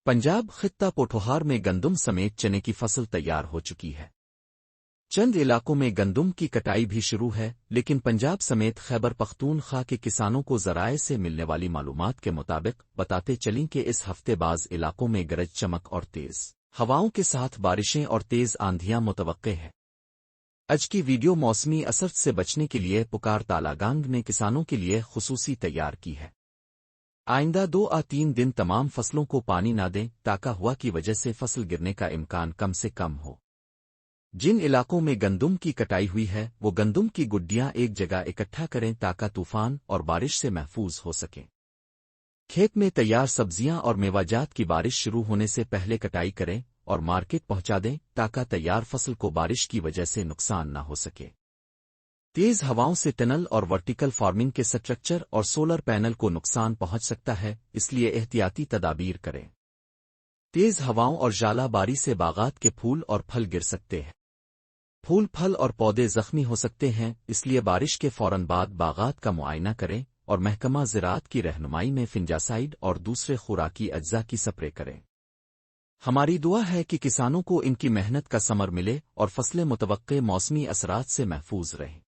पंजाब खित्ता पोठोहार में गंदम समेत चने की फसल तैयार हो चुकी है। चंद इलाकों में गंदम की कटाई भी शुरू है, लेकिन पंजाब समेत खैबर पख्तूनख्वा के किसानों को ज़राए से मिलने वाली मालूमात के मुताबिक बताते चलें कि इस हफ्ते बाज़ इलाकों में गरज चमक और तेज़ हवाओं के साथ बारिशें और तेज़ आंधियां मुतवक्के हैं। आज की वीडियो मौसमी असर से बचने के लिए पुकार तालागांग ने किसानों के लिए खुसूसी तैयार की है। आइंदा 2 या 3 दिन तमाम फसलों को पानी ना दें ताकि हवा की वजह से फसल गिरने का इम्कान कम से कम हो। जिन इलाकों में गंदम की कटाई हुई है वो गंदम की गुड्डियां एक जगह इकट्ठा करें ताकि तूफान और बारिश से महफूज हो सकें। खेत में तैयार सब्जियां और मेवाजात की बारिश शुरू होने से पहले कटाई करें और मार्केट पहुंचा दें ताकि तैयार फसल को बारिश की वजह से नुकसान न हो सके। तेज हवाओं से टनल और वर्टिकल फार्मिंग के स्ट्रक्चर और सोलर पैनल को नुकसान पहुंच सकता है, इसलिए एहतियाती तदाबीर करें। तेज हवाओं और जालाबारी से बागात के फूल और फल गिर सकते हैं। फूल, फल और पौधे जख्मी हो सकते हैं, इसलिए बारिश के फौरन बाद बागात का मुआयना करें और महकमा ज़राअत की रहनुमाई में फिंजासाइड और दूसरे खुराकी अज्जा की स्प्रे करें। हमारी दुआ है कि किसानों को इनकी मेहनत का समर मिले और फसलें मुतवक्के मौसमी असरात से महफूज रहें।